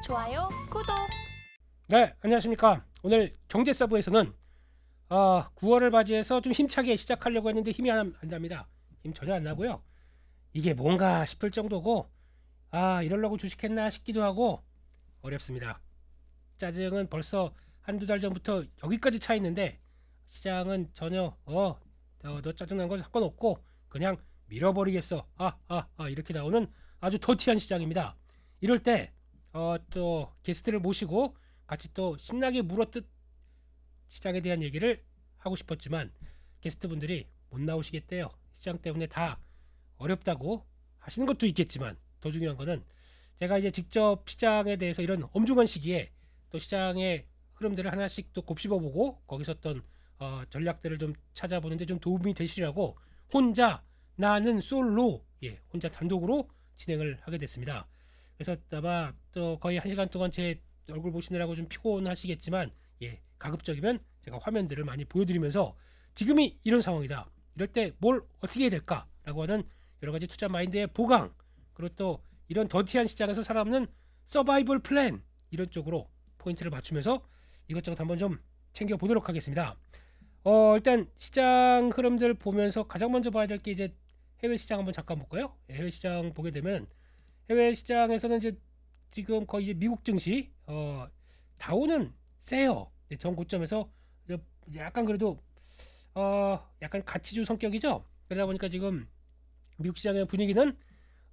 좋아요, 구독. 네, 안녕하십니까. 오늘 경제서브에서는 9월을 맞이해서 좀 힘차게 시작하려고 했는데 힘이 안 납니다. 힘 전혀 안 나고요. 이게 뭔가 싶을 정도고 이러려고 주식했나 싶기도 하고 어렵습니다. 짜증은 벌써 한두 달 전부터 여기까지 차 있는데 시장은 전혀 너 짜증난 건 상관없고 그냥 밀어버리겠어. 이렇게 나오는 아주 더티한 시장입니다. 이럴 때 또 게스트를 모시고 같이 또 신나게 물어뜯 시장에 대한 얘기를 하고 싶었지만 게스트분들이 못 나오시겠대요. 시장 때문에 다 어렵다고 하시는 것도 있겠지만 더 중요한 거는 제가 이제 직접 시장에 대해서 이런 엄중한 시기에 또 시장의 흐름들을 하나씩 또 곱씹어보고 거기서 어떤 전략들을 좀 찾아보는데 좀 도움이 되시라고 혼자 나는 솔로 혼자 단독으로 진행을 하게 됐습니다. 그래서 아마 또 거의 1시간 동안 제 얼굴 보시느라고 좀 피곤하시겠지만 가급적이면 제가 화면들을 많이 보여드리면서 지금이 이런 상황이다. 이럴 때 뭘 어떻게 해야 될까라고 하는 여러 가지 투자 마인드의 보강, 그리고 또 이런 더티한 시장에서 살아남는 서바이벌 플랜, 이런 쪽으로 포인트를 맞추면서 이것저것 한번 좀 챙겨보도록 하겠습니다. 일단 시장 흐름들 보면서 가장 먼저 봐야 될 게 이제 해외 시장 한번 잠깐 볼까요? 해외 시장 보게 되면 해외 시장에서는 이제 지금 거의 이제 미국 증시 다우는 세요. 전 고점에서 이제 약간 그래도 약간 가치주 성격이죠. 그러다 보니까 지금 미국 시장의 분위기는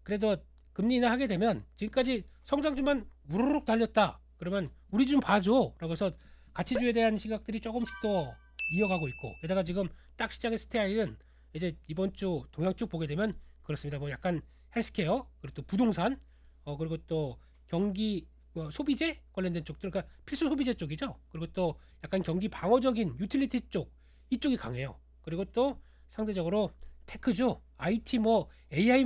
그래도 금리 인하하게 되면 지금까지 성장주만 우르륵 달렸다. 그러면 우리 좀 봐줘라고 해서 가치주에 대한 시각들이 조금씩 더 이어가고 있고, 게다가 지금 딱 시장의 스타일은 이제 이번 주 동향 쭉 보게 되면 그렇습니다. 뭐 약간 헬스케어, 그리고 또 부동산, 그리고 또 경기 소비재 관련된 쪽들, 그러니까 필수 소비재 쪽이죠. 그리고 또 약간 경기 방어적인 유틸리티 쪽, 이쪽이 강해요. 그리고 또 상대적으로 테크주, IT AI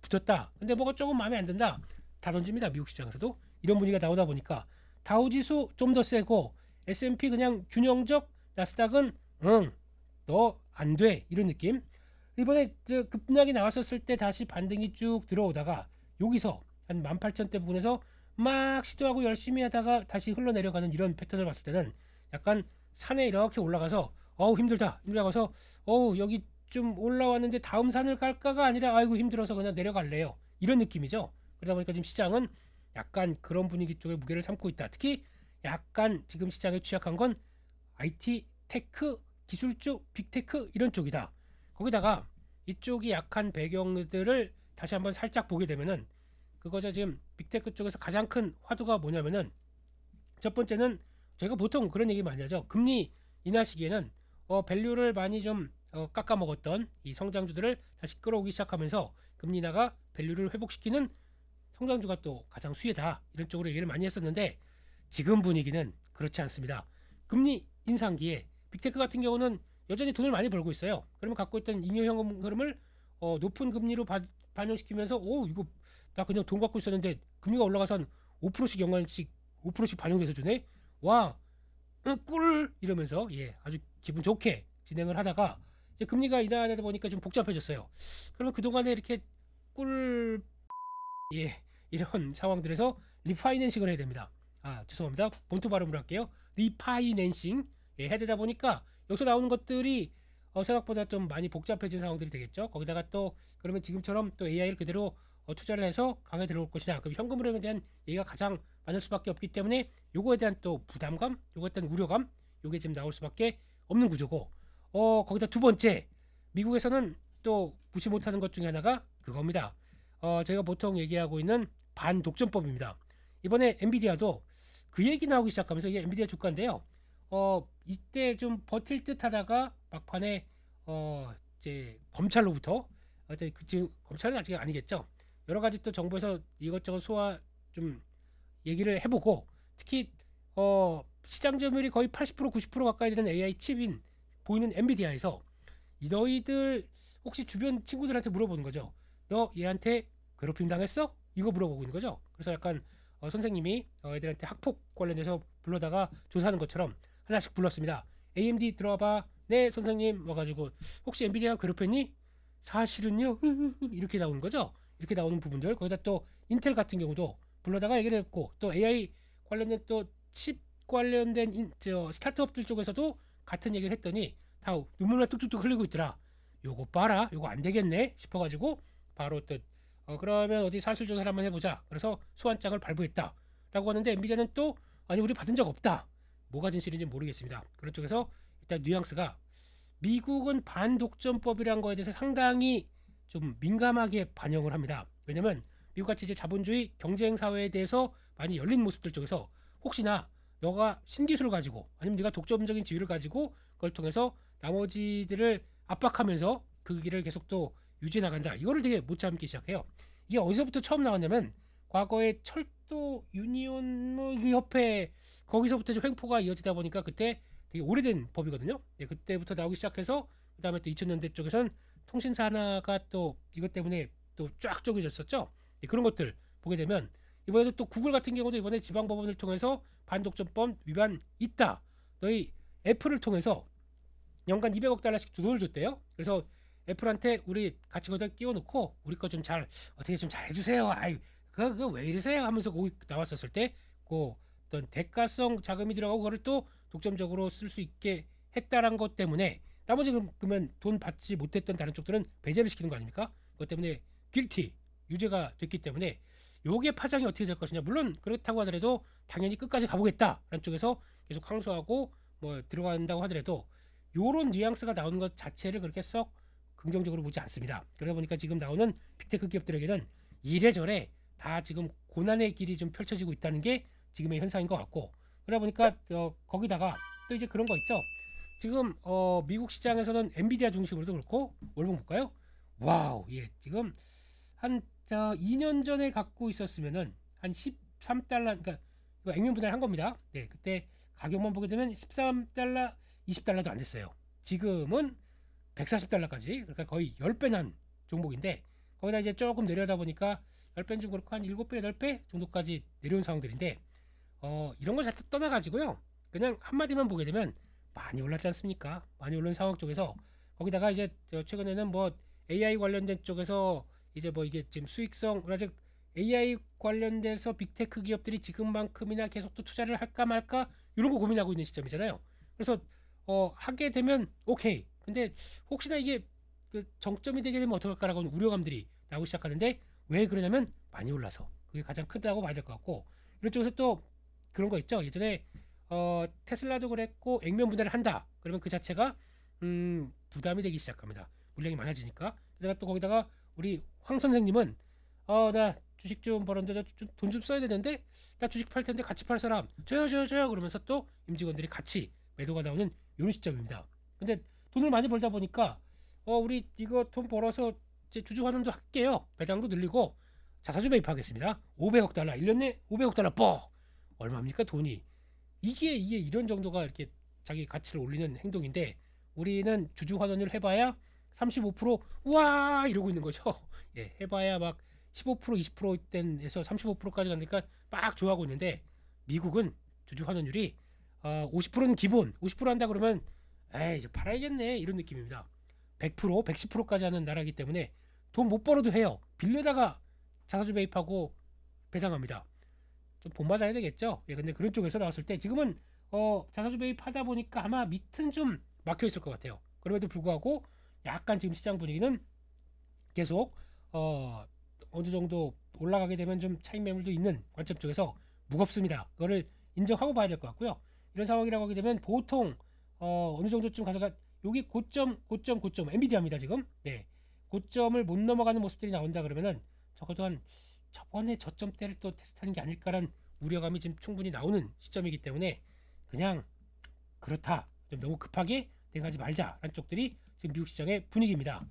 붙었다. 근데 뭐가 조금 마음에 안 든다. 다 던집니다. 미국 시장에서도 이런 분위기가 나오다 보니까 다우지수 좀 더 세고 S&P 그냥 균형적, 나스닥은 너 안 돼, 이런 느낌. 이번에 급락이 나왔었을 때 다시 반등이 쭉 들어오다가 여기서 한 18,000대 부분에서 막 시도하고 열심히 하다가 다시 흘러내려가는 이런 패턴을 봤을 때는 약간 산에 이렇게 올라가서 힘들다 힘들어서 여기 좀 올라왔는데 다음 산을 갈까가 아니라 아이고 힘들어서 그냥 내려갈래요, 이런 느낌이죠. 그러다 보니까 지금 시장은 약간 그런 분위기 쪽에 무게를 삼고 있다. 특히 약간 지금 시장에 취약한 건 IT, 테크, 기술주, 빅테크 이런 쪽이다. 거기다가 이쪽이 약한 배경들을 다시 한번 살짝 보게 되면은 그거죠. 지금 빅테크 쪽에서 가장 큰 화두가 뭐냐면은 첫 번째는 저희가 보통 그런 얘기 많이 하죠. 금리 인하 시기에는 밸류를 많이 좀 깎아 먹었던 이 성장주들을 다시 끌어오기 시작하면서 금리 인하가 밸류를 회복시키는 성장주가 또 가장 수혜다, 이런 쪽으로 얘기를 많이 했었는데 지금 분위기는 그렇지 않습니다. 금리 인상기에 빅테크 같은 경우는 여전히 돈을 많이 벌고 있어요. 그러면 갖고 있던 잉여 현금 흐름을 높은 금리로 반영시키면서 이거 나 그냥 돈 갖고 있었는데 금리가 올라가서 한 5%씩 연간씩 5%씩 반영돼서 주네. 와, 꿀, 이러면서 아주 기분 좋게 진행을 하다가 이제 금리가 인하하다 보니까 좀 복잡해졌어요. 그러면 그동안에 이렇게 꿀 이런 상황들에서 리파이낸싱을 해야 됩니다. 죄송합니다. 본토 발음을 할게요. 리파이낸싱 해야 되다 보니까 여기서 나오는 것들이 생각보다 좀 많이 복잡해진 상황들이 되겠죠. 거기다가 또 그러면 지금처럼 또 AI를 그대로 투자를 해서 강에 들어올 것이냐, 그럼 현금 흐름에 대한 얘기가 가장 많을 수밖에 없기 때문에 요거에 대한 또 부담감, 요거에 대한 우려감, 요게 지금 나올 수밖에 없는 구조고, 거기다 두 번째, 미국에서는 또 무시 못하는 것 중에 하나가 그겁니다. 제가 보통 얘기하고 있는 반독점법입니다. 이번에 엔비디아도 그 얘기 나오기 시작하면서, 이게 엔비디아 주가인데요. 이때 좀 버틸 듯 하다가 막판에 이제 검찰로부터 지금 검찰은 아직 아니겠죠. 여러 가지 또 정부에서 이것저것 소화 좀 얘기를 해보고, 특히 시장 점유율이 거의 80% 90% 가까이 되는 AI 칩인 보이는 엔비디아에서 너희들 혹시 주변 친구들한테 물어보는 거죠. 너 얘한테 괴롭힘 당했어? 이거 물어보고 있는 거죠. 그래서 약간 선생님이 애들한테 학폭 관련해서 불러다가 조사하는 것처럼 하나씩 불렀습니다. AMD 들어와봐. 네 선생님. 와가지고 혹시 엔비디아 괴롭혔니? 사실은요 이렇게 나오는 거죠. 이렇게 나오는 부분들, 거기다 또 인텔 같은 경우도 불러다가 얘기를 했고 또 AI 관련된 또 칩 관련된 스타트업들 쪽에서도 같은 얘기를 했더니 다 눈물만 뚝뚝뚝 흘리고 있더라. 요거 봐라, 요거 안 되겠네 싶어가지고 바로 또 그러면 어디 사실 조사를 한번 해보자. 그래서 소환장을 발부했다라고 하는데 엔비디아는 또 아니 우리 받은 적 없다. 뭐가 진실인지 모르겠습니다. 그런 쪽에서 일단 뉘앙스가 미국은 반독점법이라는 거에 대해서 상당히 좀 민감하게 반영을 합니다. 왜냐면 미국같이 이제 자본주의 경쟁 사회에 대해서 많이 열린 모습들 쪽에서 혹시나 너가 신기술을 가지고 아니면 네가 독점적인 지위를 가지고 그걸 통해서 나머지들을 압박하면서 그 길을 계속 또 유지해 나간다. 이거를 되게 못 참기 시작해요. 이게 어디서부터 처음 나왔냐면 과거에 철도 유니온 그 협회 거기서부터 좀 횡포가 이어지다 보니까 그때 되게 오래된 법이거든요. 네, 그때부터 나오기 시작해서 그다음에 또 2000년대 쪽에선 통신사 하나가 또 이것 때문에 또 쫙 쪼개졌었죠. 네, 그런 것들 보게 되면 이번에도 또 구글 같은 경우도 이번에 지방법원을 통해서 반독점법 위반 있다. 너희 애플을 통해서 연간 200억 달러씩 돈을 줬대요. 그래서 애플한테 우리 같이 거기다 끼워놓고 우리 거 좀 잘 어떻게 좀 잘 해주세요. 아이 그거 왜 이러세요? 하면서 거기 나왔었을 때 그 어떤 대가성 자금이 들어가고 그거를 또 독점적으로 쓸 수 있게 했다란 것 때문에 나머지 그러면 돈 받지 못했던 다른 쪽들은 배제를 시키는 거 아닙니까? 그것 때문에 guilty 유죄가 됐기 때문에 요게 파장이 어떻게 될 것이냐. 물론 그렇다고 하더라도 당연히 끝까지 가보겠다라는 쪽에서 계속 항소하고 뭐 들어간다고 하더라도 요런 뉘앙스가 나오는 것 자체를 그렇게 썩 긍정적으로 보지 않습니다. 그러다 보니까 지금 나오는 빅테크 기업들에게는 이래저래 다 지금 고난의 길이 좀 펼쳐지고 있다는 게 지금의 현상인 것 같고 그러다 보니까 거기다가 또 이제 그런 거 있죠. 지금 미국 시장에서는 엔비디아 중심으로도 그렇고 월봉 볼까요? 와우, 예, 지금 한 2년 전에 갖고 있었으면은 한 13달러, 그러니까 이거 액면 분할한 겁니다. 네, 그때 가격만 보게 되면 13달러, 20달러도 안 됐어요. 지금은 140달러까지, 그러니까 거의 10배 난 종목인데 거기다 이제 조금 내려다 보니까 10배는 좀 그렇고 한 7배, 8배 정도까지 내려온 상황들인데 이런 거 잘 떠나가지고요. 그냥 한마디만 보게 되면 많이 올랐지 않습니까? 많이 오른 상황 쪽에서 거기다가 이제 최근에는 뭐 AI 관련된 쪽에서 이제 뭐 이게 지금 수익성, 즉 AI 관련돼서 빅테크 기업들이 지금만큼이나 계속 또 투자를 할까 말까 이런 거 고민하고 있는 시점이잖아요. 그래서 하게 되면 오케이. 근데 혹시나 이게 그 정점이 되게 되면 어떨까라고 하는 우려감들이 나오기 시작하는데 왜 그러냐면 많이 올라서 그게 가장 크다고 봐야 될 것 같고 이런 쪽에서 또 그런 거 있죠. 예전에 테슬라도 그랬고 액면 분할을 한다. 그러면 그 자체가 부담이 되기 시작합니다. 물량이 많아지니까. 내가 또 거기다가 우리 황 선생님은 나 주식 좀 벌었는데 돈 좀 써야 되는데 나 주식 팔 텐데 같이 팔 사람 저요 그러면서 또 임직원들이 같이 매도가 나오는 이런 시점입니다. 근데 돈을 많이 벌다 보니까 우리 이거 돈 벌어서 이제 주주 환원도 할게요. 배당도 늘리고 자사주 매입하겠습니다. 500억 달러 1년 내 500억 달러 뻑 얼마입니까 돈이. 이게 이런 정도가 이렇게 자기 가치를 올리는 행동인데 우리는 주주 환원을 해봐야 35%와 이러고 있는 거죠. 예, 해봐야 막 15% 20%대에서 35%까지 가니까 막 좋아하고 있는데 미국은 주주 환원율이 50%는 기본 50% 한다 그러면 에이 이제 팔아야겠네 이런 느낌입니다. 100% 110%까지 하는 나라이기 때문에 돈 못 벌어도 해요. 빌려다가 자사주 매입하고 배당합니다. 좀 본받아야 되겠죠. 예, 근데 그런 쪽에서 나왔을 때 지금은 자사주 매입하다 보니까 아마 밑은 좀 막혀 있을 것 같아요. 그럼에도 불구하고 약간 지금 시장 분위기는 계속 어느 정도 올라가게 되면 좀 차익 매물도 있는 관점 쪽에서 무겁습니다. 그거를 인정하고 봐야 될 것 같고요. 이런 상황이라고 하게 되면 보통 어느 정도쯤 가서가 여기 고점 엔비디아입니다 지금. 네, 고점을 못 넘어가는 모습들이 나온다 그러면은 적어도 한 저번에 저점대를 또 테스트하는 게 아닐까라는 우려감이 지금 충분히 나오는 시점이기 때문에 그냥 그렇다 좀 너무 급하게 대응하지 말자라는 쪽들이 지금 미국 시장의 분위기입니다.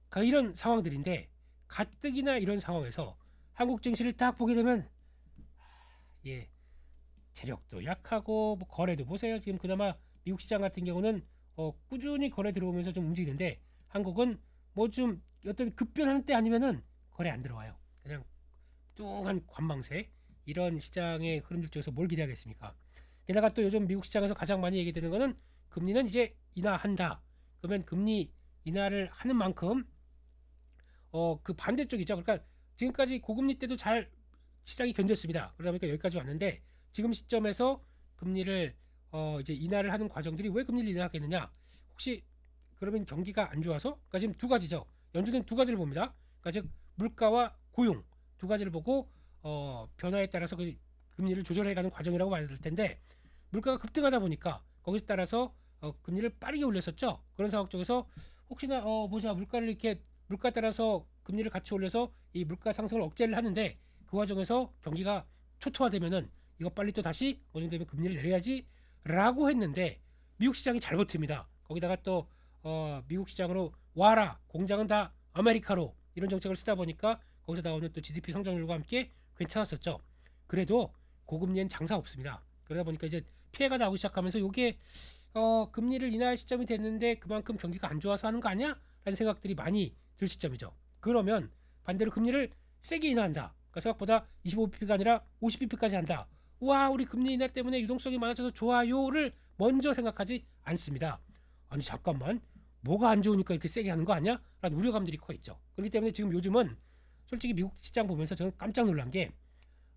그러니까 이런 상황들인데 가뜩이나 이런 상황에서 한국 증시를 딱 보게 되면 예 재력도 약하고 뭐 거래도 보세요. 지금 그나마 미국 시장 같은 경우는 꾸준히 거래 들어오면서 좀 움직이는데 한국은 뭐 좀 어떤 급변하는 때 아니면은 거래 안 들어와요. 그냥 뚱한 관망세 이런 시장의 흐름들 쪽에서 뭘 기대하겠습니까? 게다가 또 요즘 미국 시장에서 가장 많이 얘기되는 거는 금리는 이제 인하한다. 그러면 금리 인하를 하는 만큼 그 반대쪽이죠. 그러니까 지금까지 고금리 때도 잘 시장이 견뎠습니다. 그러다 보니까 여기까지 왔는데 지금 시점에서 금리를 이제 인하를 하는 과정들이 왜 금리를 인하하겠느냐? 혹시 그러면 경기가 안 좋아서? 그러니까 지금 두 가지죠. 연준은 두 가지를 봅니다. 그러니까 즉 물가와 고용 두 가지를 보고 변화에 따라서 그 금리를 조절해가는 과정이라고 봐야 될 텐데 물가가 급등하다 보니까 거기에 따라서 금리를 빠르게 올렸었죠. 그런 상황 쪽에서 혹시나 보자 물가를 이렇게 물가 따라서 금리를 같이 올려서 이 물가 상승을 억제를 하는데 그 과정에서 경기가 초토화되면은 이거 빨리 또 다시 어느 정도 되면 금리를 내려야지라고 했는데 미국 시장이 잘 버팁니다. 거기다가 또 미국 시장으로 와라 공장은 다 아메리카로 이런 정책을 쓰다 보니까 거기서 나오는 또 GDP 성장률과 함께 괜찮았었죠. 그래도 고금리엔 장사 없습니다. 그러다 보니까 이제 피해가 나오기 시작하면서 이게 금리를 인하할 시점이 됐는데 그만큼 경기가 안 좋아서 하는 거 아니야? 라는 생각들이 많이 들 시점이죠. 그러면 반대로 금리를 세게 인하한다. 그러니까 생각보다 25bp가 아니라 50bp까지 한다. 와 우리 금리 인하 때문에 유동성이 많아져서 좋아요를 먼저 생각하지 않습니다. 아니 잠깐만 뭐가 안 좋으니까 이렇게 세게 하는 거 아니야? 라는 우려감들이 커 있죠. 그렇기 때문에 지금 요즘은 솔직히 미국 시장 보면서 저는 깜짝 놀란 게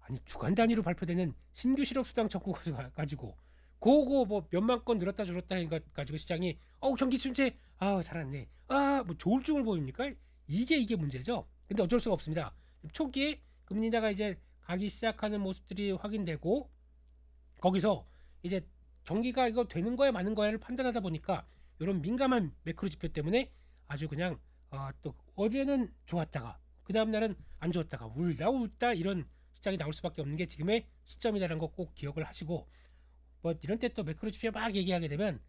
아니 주간 단위로 발표되는 신규 실업수당 청구 가지고 그거 뭐 몇만 건 늘었다 줄었다 해가지고 시장이 경기 침체 살았네 뭐 조울증을 보입니까? 이게 문제죠. 근데 어쩔 수가 없습니다. 초기에 금리 인하가 이제 가기 시작하는 모습들이 확인되고 거기서 이제 경기가 이거 되는 거야 마는 거야를 판단하다 보니까 이런 민감한 매크로 지표 때문에 아주 그냥 또 어제는 좋았다가 그 다음 날은 안 좋았다가 울다 이런 시장이 나올 수밖에 없는 게 지금의 시점이라는 거 꼭 기억을 하시고 뭐 이런 때 또 매크로 지표 막 얘기하게 되면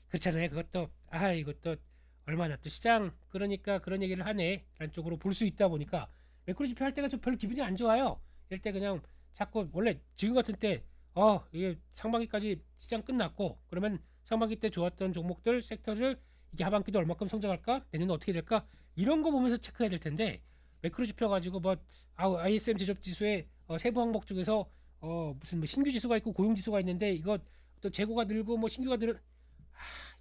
그렇잖아요. 그것도 이것도 얼마나 또 시장 그러니까 그런 얘기를 하네 라는 쪽으로 볼 수 있다 보니까 매크로 지표 할 때가 좀 별로 기분이 안 좋아요. 이럴 때 그냥 자꾸 원래 지금 같은 때 이게 상반기까지 시장 끝났고 그러면 상반기 때 좋았던 종목들 섹터들 이게 하반기도 얼마큼 성장할까 내년은 어떻게 될까 이런 거 보면서 체크해야 될 텐데 매크로 지표 가지고 뭐 ISM 제조업 지수의 세부 항목 중에서 무슨 뭐 신규 지수가 있고 고용 지수가 있는데 이거 또 재고가 늘고 뭐 신규가 늘어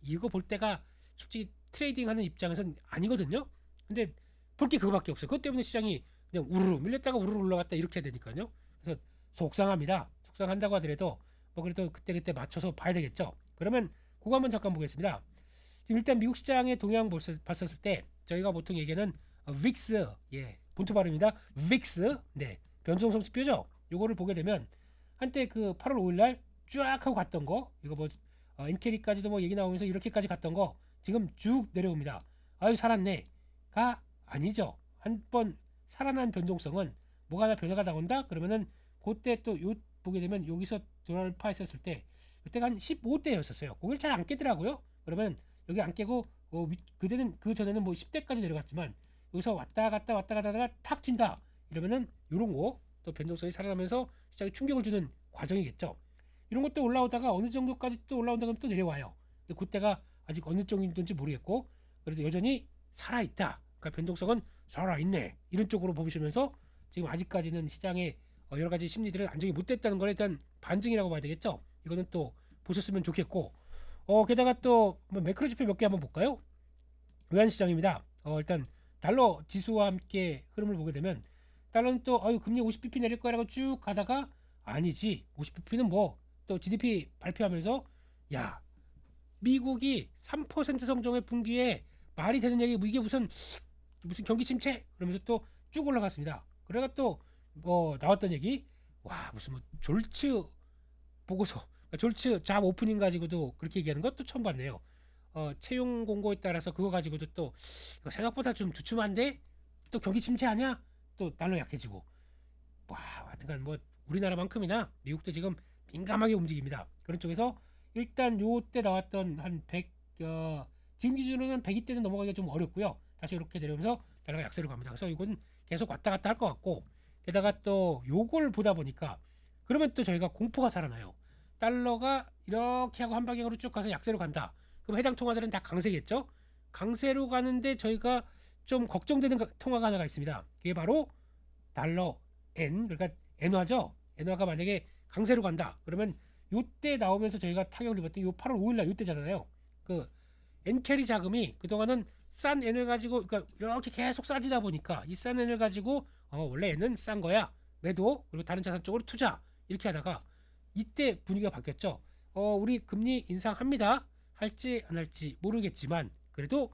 이거 볼 때가 솔직히 트레이딩하는 입장에서는 아니거든요. 근데 볼 게 그거밖에 없어요. 그것 때문에 시장이 그냥 우르르 밀렸다가 우르르 올라갔다 이렇게 해야 되니까요. 그래서 속상합니다. 속상한다고 하더라도 뭐 그래도 그때 맞춰서 봐야 되겠죠. 그러면 그거 한번 잠깐 보겠습니다. 지금 일단 미국 시장의 동향 봤었을 때 저희가 보통 얘기하는 빅스 본토 발음입니다. 빅스 변동성 지표죠. 요거를 보게 되면 한때 그 8월 5일날 쫙 하고 갔던 거 이거 뭐 엔캐리까지도 뭐 얘기 나오면서 이렇게까지 갔던 거 지금 쭉 내려옵니다. 살았네가 아니죠. 한번 살아난 변동성은 뭐가 하나 변화가 나온다 그러면은 그때 또 요 보게 되면 여기서 돌파했었을 때 그때가 한 15대였었어요. 거기를 잘 안 깨더라고요. 그러면 여기 안 깨고 그때는 그 전에는 뭐 10대까지 내려갔지만 여기서 왔다 갔다 하다가 탁 튄다 이러면은 요런 거 또 변동성이 살아나면서 시장에 충격을 주는 과정이겠죠. 이런 것도 올라오다가 어느 정도까지 또 올라온다 그러면 또 내려와요. 근데 그때가 아직 어느 정도인지 모르겠고 그래도 여전히 살아있다. 그러니까 변동성은 살아있네. 이런 쪽으로 보시면서 지금 아직까지는 시장에 여러 가지 심리들은 안정이 못 됐다는 걸 일단 반증이라고 봐야 되겠죠. 이거는 또 보셨으면 좋겠고 게다가 또 매크로 지표 몇 개 한번 볼까요? 외환시장입니다. 일단 달러 지수와 함께 흐름을 보게 되면 달러는 또 금리 50bp 내릴 거라고 쭉 가다가 아니지 50bp는 뭐 또 GDP 발표하면서 야 미국이 3% 성장의 분기에 말이 되는 얘기 이게 무슨 경기 침체 그러면서 또 쭉 올라갔습니다. 그래가 또 뭐 나왔던 얘기 무슨 뭐 졸츠 보고서 졸츠 잡 오프닝 가지고도 그렇게 얘기하는 것도 처음 봤네요. 채용 공고에 따라서 그거 가지고도 또 생각보다 좀 주춤한데 또 경기 침체 아니야? 또 달러 약해지고 하여튼간 뭐 우리나라만큼이나 미국도 지금 민감하게 움직입니다. 그런 쪽에서 일단 요때 나왔던 한 100 지금 기준으로는 102대는 넘어가기가 좀 어렵고요. 다시 이렇게 내려오면서 달러가 약세로 갑니다. 그래서 이건 계속 왔다 갔다 할 것 같고 게다가 또 요걸 보다 보니까 그러면 또 저희가 공포가 살아나요. 달러가 이렇게 하고 한 방향으로 쭉 가서 약세로 간다. 그럼 해당 통화들은 다 강세겠죠? 강세로 가는데 저희가 좀 걱정되는 통화가 하나가 있습니다. 그게 바로 달러 N 그러니까 엔화죠. 엔화가 만약에 강세로 간다. 그러면 요때 나오면서 저희가 타격을 입었던 요 8월 5일날 요때잖아요. 그 엔캐리 자금이 그동안은 싼 N을 가지고 그러니까 이렇게 계속 싸지다 보니까 이 싼 N을 가지고 원래 N은 싼 거야. 매도 그리고 다른 자산 쪽으로 투자 이렇게 하다가 이때 분위기가 바뀌었죠. 우리 금리 인상합니다. 할지 안 할지 모르겠지만 그래도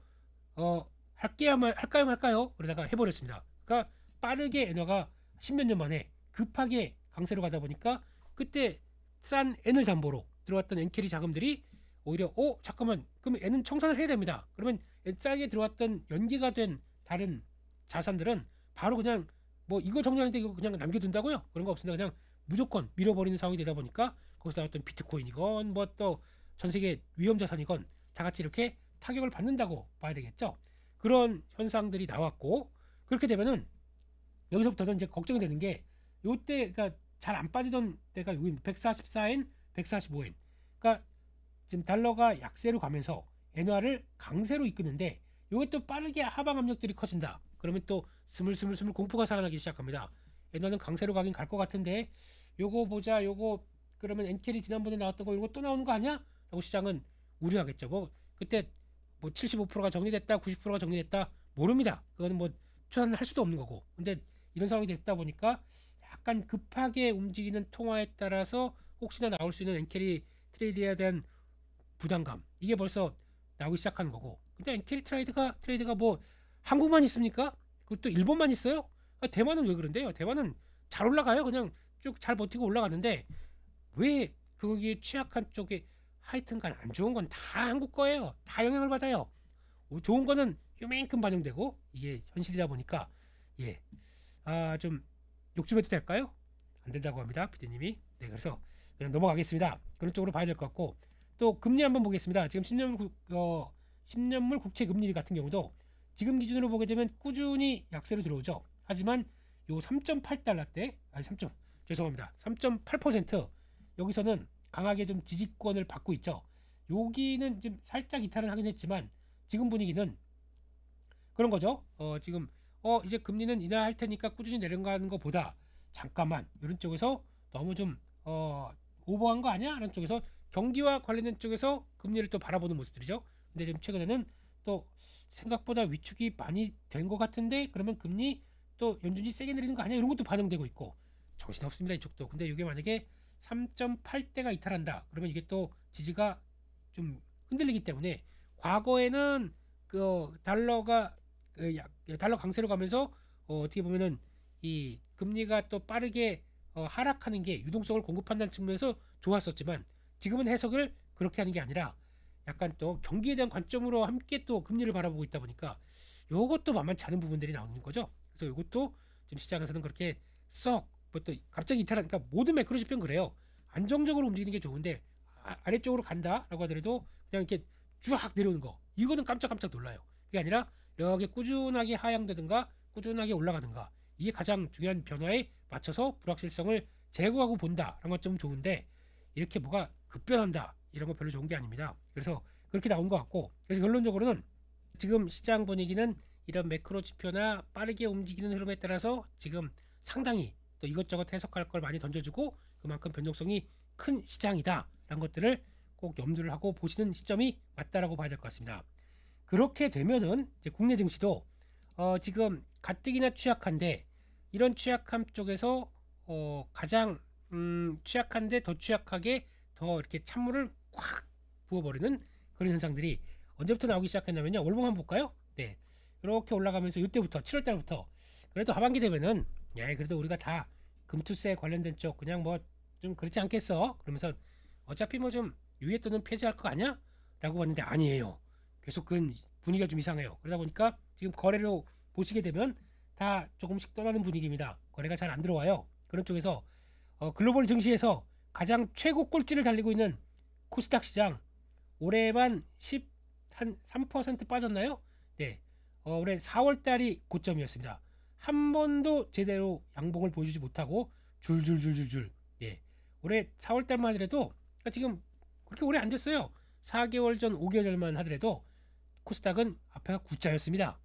할까요 말까요? 그러다가 해버렸습니다. 그러니까 빠르게 엔화가 십몇 년 만에 급하게 강세로 가다 보니까 그때 싼 엔을 담보로 들어왔던 엔캐리 자금들이 오히려 잠깐만 그럼 엔은 청산을 해야 됩니다. 그러면 싸게 들어왔던 연기가 된 다른 자산들은 바로 그냥 뭐 이거 정리하는데 이거 그냥 남겨둔다고요? 그런 거 없습니다. 그냥 무조건 밀어버리는 상황이 되다 보니까 거기서 나왔던 비트코인이건 뭐 또 전 세계 위험 자산이건 다 같이 이렇게 타격을 받는다고 봐야 되겠죠. 그런 현상들이 나왔고 그렇게 되면은 여기서부터는 이제 걱정이 되는 게 요때 그러니까 잘 안 빠지던 때가 여기 144엔, 145엔. 그러니까 지금 달러가 약세로 가면서 엔화를 강세로 이끄는데 요게 또 빠르게 하방 압력들이 커진다. 그러면 또 스물스물 공포가 살아나기 시작합니다. 엔화는 강세로 가긴 갈 것 같은데 요거 보자. 요거 그러면 엔캐리 지난번에 나왔던 거 이거 또 나오는 거 아니야? 라고 시장은 우려하겠죠. 뭐 그때 뭐 75%가 정리됐다, 90%가 정리됐다 모릅니다. 그거는 뭐 추산할 수도 없는 거고. 근데 이런 상황이 됐다 보니까 약간 급하게 움직이는 통화에 따라서 혹시나 나올 수 있는 엔캐리 트레이드에 대한 부담감 이게 벌써 나오기 시작하는 거고. 근데 엔캐리 트레이드가 뭐 한국만 있습니까? 그것도 일본만 있어요? 대만은 왜 그런데요? 대만은 잘 올라가요. 그냥 쭉 잘 버티고 올라가는데 왜 거기에 취약한 쪽에 하여튼간 안 좋은 건 다 한국 거예요. 다 영향을 받아요. 좋은 거는 요만큼 반영되고 이게 현실이다 보니까 좀 욕 좀 해도 될까요? 안 된다고 합니다. 피디님이. 네, 그래서 그냥 넘어가겠습니다. 그런 쪽으로 봐야 될 것 같고 또 금리 한번 보겠습니다. 지금 10년물 국채 금리 같은 경우도 지금 기준으로 보게 되면 꾸준히 약세로 들어오죠. 하지만 요 3.8달러대 죄송합니다. 3.8% 여기서는 강하게 좀 지지권을 받고 있죠. 여기는 좀 살짝 이탈은 하긴 했지만 지금 분위기는 그런 거죠. 지금 이제 금리는 인하할 테니까 꾸준히 내려가는 것보다 잠깐만 이런 쪽에서 너무 좀 오버한 거 아니야? 이런 쪽에서 경기와 관련된 쪽에서 금리를 또 바라보는 모습들이죠. 근데 지금 최근에는 또 생각보다 위축이 많이 된 것 같은데 그러면 금리 또 연준이 세게 내리는 거 아니야? 이런 것도 반영되고 있고 정신없습니다 이쪽도. 근데 이게 만약에 3.8대가 이탈한다 그러면 이게 또 지지가 좀 흔들리기 때문에 과거에는 그 달러가 달러 강세로 가면서 어떻게 보면은 이 금리가 또 빠르게 하락하는 게 유동성을 공급한다는 측면에서 좋았었지만 지금은 해석을 그렇게 하는 게 아니라 약간 또 경기에 대한 관점으로 함께 또 금리를 바라보고 있다 보니까 요것도 만만치 않은 부분들이 나오는 거죠. 그래서 이것도 지금 시장에서는 그렇게 썩 뭐 또 갑자기 이탈한 그러니까 모든 매크로 지표는 그래요. 안정적으로 움직이는 게 좋은데 아래쪽으로 간다라고 하더라도 그냥 이렇게 쫙 내려오는 거 이거는 깜짝깜짝 놀라요. 그게 아니라 이렇게 꾸준하게 하향되든가 꾸준하게 올라가든가 이게 가장 중요한 변화에 맞춰서 불확실성을 제거하고 본다라는 것 좀 좋은데 이렇게 뭐가 급변한다 이런 거 별로 좋은 게 아닙니다. 그래서 그렇게 나온 것 같고 그래서 결론적으로는 지금 시장 분위기는 이런 매크로 지표나 빠르게 움직이는 흐름에 따라서 지금 상당히 또 이것저것 해석할 걸 많이 던져주고 그만큼 변동성이 큰 시장이다라는 것들을 꼭 염두를 하고 보시는 시점이 맞다라고 봐야 될 것 같습니다. 그렇게 되면은 이제 국내 증시도 지금 가뜩이나 취약한데 이런 취약함 쪽에서 가장 취약한데 더 취약하게 더 이렇게 찬물을 확 부어버리는 그런 현상들이 언제부터 나오기 시작했냐면요. 월봉 한번 볼까요? 네, 이렇게 올라가면서 이때부터 7월달부터 그래도 하반기 되면은 그래도 우리가 다 금투세 관련된 쪽 그냥 뭐 좀 그렇지 않겠어? 그러면서 어차피 뭐 좀 위에 또는 폐지할 거 아니야? 라고 봤는데 아니에요. 계속 그 분위기가 좀 이상해요. 그러다 보니까 지금 거래로 보시게 되면 다 조금씩 떠나는 분위기입니다. 거래가 잘 안 들어와요. 그런 쪽에서 글로벌 증시에서 가장 최고 꼴찌를 달리고 있는 코스닥 시장 올해만 3% 빠졌나요? 네, 올해 4월 달이 고점이었습니다. 한 번도 제대로 양봉을 보여주지 못하고 줄줄줄줄줄. 예, 올해 4월 달만 하더라도 그러니까 지금 그렇게 오래 안 됐어요. 4개월 전, 5개월 전만 하더라도 코스닥은 앞에가 9자였습니다.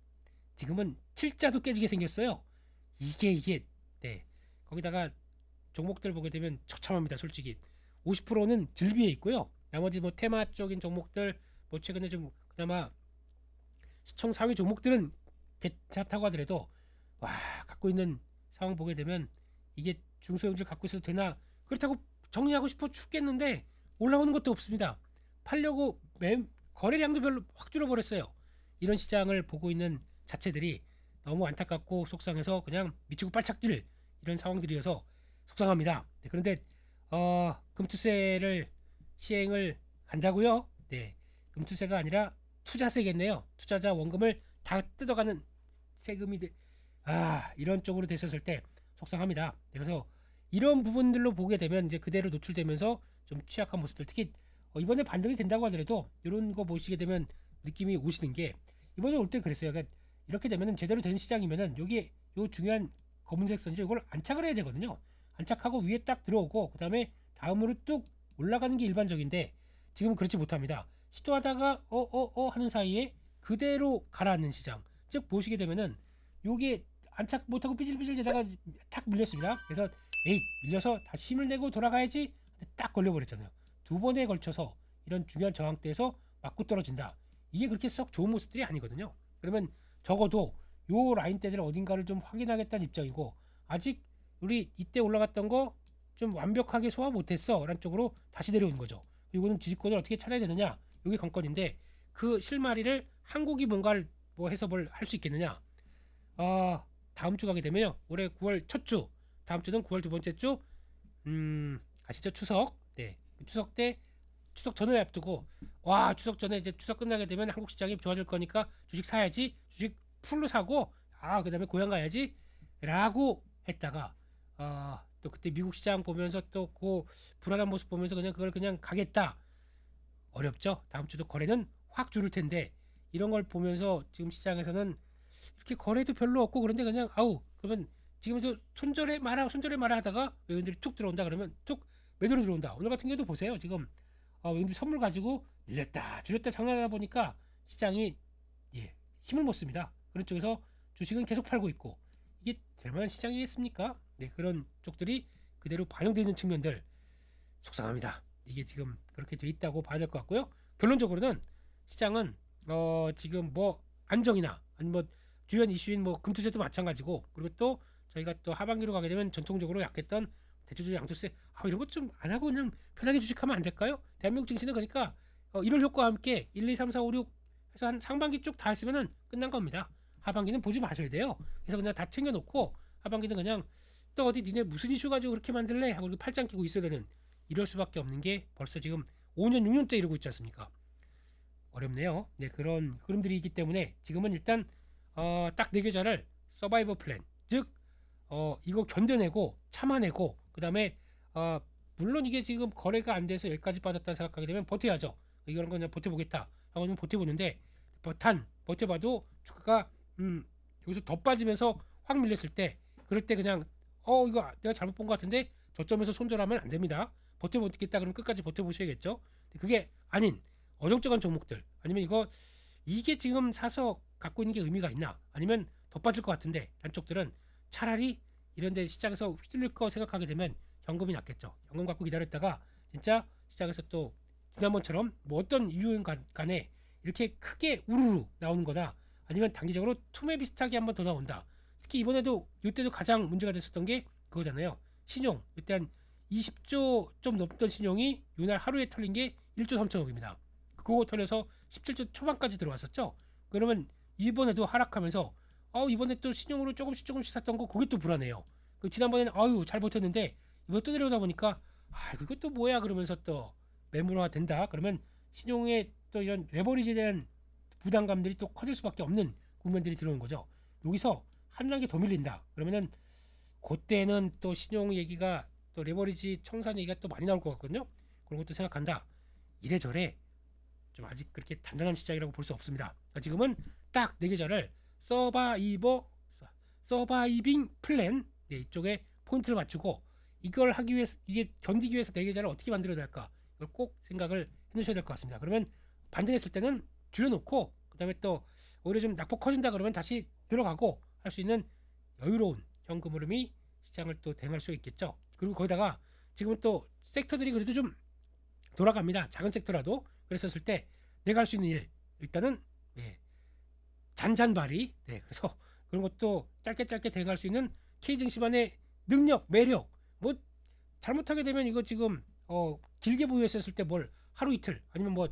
지금은 7자도 깨지게 생겼어요. 이게 네, 거기다가 종목들 보게 되면 처참합니다. 솔직히 50%는 질비해 있고요. 나머지 뭐 테마 쪽인 종목들 뭐 최근에 좀 그나마 시총 상위 종목들은 괜찮다고 하더라도 와 갖고 있는 상황 보게 되면 이게 중소형주를 갖고 있어도 되나? 그렇다고 정리하고 싶어 죽겠는데 올라오는 것도 없습니다. 팔려고 거래량도 별로 확 줄어버렸어요. 이런 시장을 보고 있는 자체들이 너무 안타깝고 속상해서 그냥 미치고 빨짝뛸 이런 상황들이어서 속상합니다. 네, 그런데 금투세를 시행을 한다고요? 네, 금투세가 아니라 투자세겠네요. 투자자 원금을 다 뜯어가는 세금이 이런 쪽으로 됐었을 때 속상합니다. 네, 그래서 이런 부분들로 보게 되면 이제 그대로 노출되면서 좀 취약한 모습들, 특히 이번에 반등이 된다고 하더라도 이런 거 보시게 되면 느낌이 오시는 게 이번에 올 때 그랬어요. 그러니까 이렇게 되면은 제대로 된 시장이면은 여기 요 중요한 검은색 선지 이걸 안착을 해야 되거든요. 안착하고 위에 딱 들어오고 그 다음에 다음으로 뚝 올라가는 게 일반적인데 지금은 그렇지 못합니다. 시도하다가 하는 사이에 그대로 가라앉는 시장. 즉 보시게 되면은 요게 안착 못하고 삐질삐질 되다가 탁 밀렸습니다. 그래서 밀려서 다시 힘을 내고 돌아가야지 딱 걸려버렸잖아요. 두 번에 걸쳐서 이런 중요한 저항대에서 맞고 떨어진다. 이게 그렇게 썩 좋은 모습들이 아니거든요. 그러면 적어도 요 라인대들 어딘가를 좀 확인하겠다는 입장이고, 아직 우리 이때 올라갔던 거 좀 완벽하게 소화 못했어 라는 쪽으로 다시 내려오는 거죠. 이거는 지지권을 어떻게 찾아야 되느냐, 이게 관건인데 그 실마리를 한국이 뭔가를 뭐 해석을 할 수 있겠느냐. 다음 주 가게 되면요, 올해 9월 첫 주, 다음 주는 9월 두 번째 주, 아시죠? 추석. 네, 추석 때, 추석 전을 앞두고 추석 전에 이제 추석 끝나게 되면 한국 시장이 좋아질 거니까 주식 사야지, 주식 풀로 사고 그 다음에 고향 가야지 라고 했다가 또 그때 미국 시장 보면서 또 그 불안한 모습 보면서 그냥 그걸 그냥 가겠다. 어렵죠. 다음 주도 거래는 확 줄을 텐데 이런 걸 보면서 지금 시장에서는 이렇게 거래도 별로 없고 그런데 그냥 그러면 지금서 손절해 마라 하다가 외국인들이 툭 들어온다 그러면 툭 매도로 들어온다. 오늘 같은 경우도 보세요. 지금 외국인들이 선물 가지고 늘렸다 줄였다 장난하다 보니까 시장이 힘을 못 씁니다. 그런 쪽에서 주식은 계속 팔고 있고, 이게 될 만한 시장이겠습니까? 네, 그런 쪽들이 그대로 반영되어 있는 측면들 속상합니다. 이게 지금 그렇게 돼 있다고 봐야 될 것 같고요. 결론적으로는 시장은 지금 뭐 안정이나 아니면 뭐 주요한 이슈인 뭐 금투세도 마찬가지고, 그리고 또 저희가 또 하반기로 가게 되면 전통적으로 약했던 대주주 양도세 이런 것 좀 안 하고 그냥 편하게 주식하면 안 될까요? 대한민국 증시는 그러니까 1월 효과와 함께 1, 2, 3, 4, 5, 6 해서 한 상반기 쭉 다 했으면은 끝난 겁니다. 하반기는 보지 마셔야 돼요. 그래서 그냥 다 챙겨놓고 하반기는 그냥 또 어디 니네 무슨 이슈 가지고 그렇게 만들래 하고 팔짱 끼고 있어야 되는, 이럴 수밖에 없는 게 벌써 지금 5년 6년째 이러고 있지 않습니까? 어렵네요. 네, 그런 흐름들이 있기 때문에 지금은 일단 딱 4계좌를 서바이벌 플랜, 즉 이거 견뎌내고 참아내고 그 다음에 물론 이게 지금 거래가 안 돼서 여기까지 빠졌다 생각하게 되면 버텨야죠. 이런 건 그냥 버텨보겠다 하고 좀 버텨보는데, 버텨봐도 주가가 여기서 더 빠지면서 확 밀렸을 때, 그럴 때 그냥 이거 내가 잘못 본 것 같은데 저점에서 손절하면 안 됩니다. 버텨보겠다 그러면 끝까지 버텨보셔야겠죠. 그게 아닌 어정쩡한 종목들, 아니면 이게 지금 사서 갖고 있는 게 의미가 있나, 아니면 더 빠질 것 같은데 라는 쪽들은 차라리 이런데 시장에서 휘둘릴 거 생각하게 되면 현금이 낫겠죠. 현금 갖고 기다렸다가 진짜 시장에서 또 지난번처럼 뭐 어떤 이유인 간에 이렇게 크게 우르르 나오는 거다, 아니면 단기적으로 투매 비슷하게 한번 더 나온다. 특히 이때도 가장 문제가 됐었던 게 그거잖아요. 신용. 이때 한 20조 좀 넘던 신용이 이날 하루에 털린 게 1조 3천억입니다. 그거 털려서 17조 초반까지 들어왔었죠. 그러면 이번에도 하락하면서 이번에 또 신용으로 조금씩 샀던 거 그게 또 불안해요. 지난번에는 잘 버텼는데 이번 또 내려오다 보니까 그것도 뭐야 그러면서 또 매물화 된다. 그러면 신용에 또 이런 레버리지에 대한 부담감들이 또 커질 수밖에 없는 국면들이 들어오는 거죠. 여기서 한 단계 더 밀린다. 그러면은 그때는 또 신용 얘기가, 또 레버리지 청산 얘기가 또 많이 나올 것 같거든요. 그런 것도 생각한다. 이래저래 좀 아직 그렇게 단단한 시장이라고 볼 수 없습니다. 지금은 딱 4계좌를 서바이빙 플랜, 이쪽에 포인트를 맞추고 이걸 하기 위해서, 이게 견디기 위해서 4계좌를 어떻게 만들어야 될까, 이걸 꼭 생각을 해놓으셔야 될 것 같습니다. 그러면 반등했을 때는 줄여놓고 그 다음에 또 오히려 좀 낙폭 커진다 그러면 다시 들어가고 할 수 있는 여유로운 현금 흐름이 시장을 또 대응할 수 있겠죠. 그리고 거기다가 지금은 또 섹터들이 그래도 좀 돌아갑니다. 작은 섹터라도. 그랬었을 때 내가 할 수 있는 일, 일단은 잔잔바리. 그래서 그런 것도 짧게 대응할 수 있는 K증시만의 능력, 매력 뭐 잘못하게 되면 이거 지금 길게 보유했었을 때 뭘 하루 이틀 아니면 뭐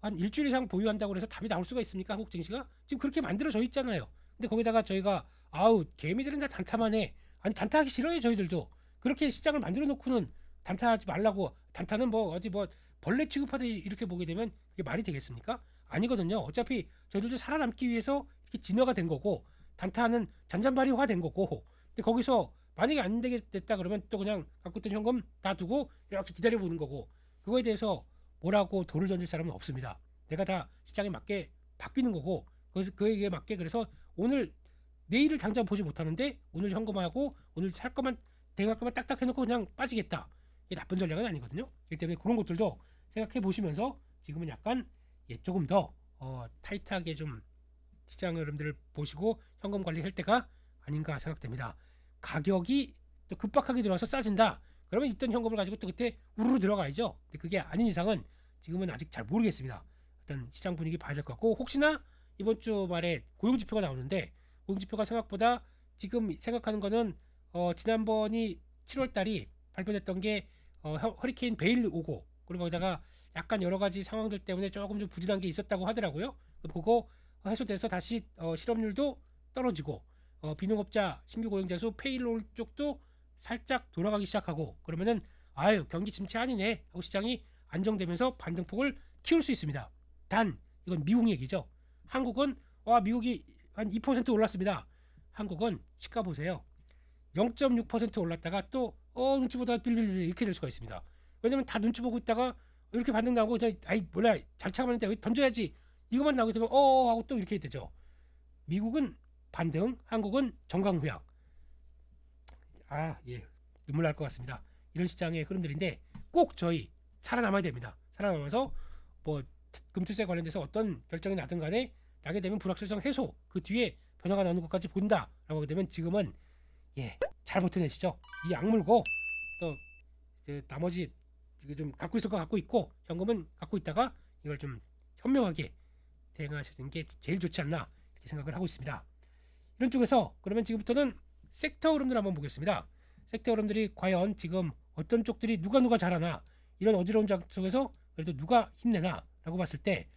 한 일주일 이상 보유한다고 해서 답이 나올 수가 있습니까? 한국 증시가 지금 그렇게 만들어져 있잖아요. 근데 거기다가 저희가 아우 개미들은 다 단타만 해. 아니 단타하기 싫어요. 저희들도 그렇게 시장을 만들어 놓고는 단타하지 말라고. 단타는 뭐 어디 뭐 벌레 취급하듯이 이렇게 보게 되면 그게 말이 되겠습니까? 아니거든요. 어차피 저희들도 살아남기 위해서 이렇게 진화가 된 거고 단타는 잔잔바리화 된 거고. 근데 거기서 만약에 안 되게 됐다 그러면 또 그냥 갖고 있던 현금 다 두고 이렇게 기다려 보는 거고. 그거에 대해서 뭐라고 돌을 던질 사람은 없습니다. 내가 다 시장에 맞게 바뀌는 거고 그래서 그에게 맞게 그래서 오늘 내일을 당장 보지 못하는데 오늘 현금하고 오늘 살 거만 대응할 거만 딱딱 해놓고 그냥 빠지겠다. 이게 나쁜 전략은 아니거든요. 그렇기 때문에 그런 것들도 생각해 보시면서 지금은 약간 조금 더 타이트하게 좀 시장 흐름들을 보시고 현금 관리할 때가 아닌가 생각됩니다. 가격이 또 급박하게 들어와서 싸진다. 그러면 있던 현금을 가지고 또 그때 우르르 들어가야죠. 근데 그게 아닌 이상은 지금은 아직 잘 모르겠습니다. 일단 시장 분위기 봐야 될 것 같고 혹시나 이번 주 말에 고용지표가 나오는데 고용지표가 생각보다 지금 생각하는 거는 지난번이 7월 달이 발표됐던 게 허리케인 베일 오고 그리고 거기다가 약간 여러 가지 상황들 때문에 조금 좀 부진한 게 있었다고 하더라고요. 그거 해소돼서 다시 실업률도 떨어지고 비농업자 신규 고용자 수 페이롤 쪽도 살짝 돌아가기 시작하고 그러면은 아유 경기 침체 아니네 하고 시장이 안정되면서 반등폭을 키울 수 있습니다. 단 이건 미국 얘기죠. 한국은 미국이 한 2% 올랐습니다. 한국은 시가 보세요. 0.6% 올랐다가 또 눈치 보다가 빌빌빌 이렇게 될 수가 있습니다. 왜냐면 다 눈치 보고 있다가 이렇게 반등 나오고 아이 몰라 잘 차가는데 여기 던져야지 이것만 나오게 되면 하고 또 이렇게 되죠. 미국은 반등, 한국은 정강후약. 눈물 날 것 같습니다. 이런 시장의 흐름들인데 꼭 저희 살아남아야 됩니다. 살아남아서 뭐 금투세 관련돼서 어떤 결정이 나든 간에 나게 되면 불확실성 해소 그 뒤에 변화가 나오는 것까지 본다라고 하게 되면 지금은 잘 버텨내시죠. 이 악물고 또 나머지 좀 갖고 있을 거 갖고 있고 현금은 갖고 있다가 이걸 좀 현명하게 대응하시는 게 제일 좋지 않나 이렇게 생각을 하고 있습니다. 이런 쪽에서 그러면 지금부터는 섹터 흐름들 한번 보겠습니다. 섹터 흐름들이 과연 지금 어떤 쪽들이 누가 잘하나 이런 어지러운 장 속에서 그래도 누가 힘내나 라고 봤을 때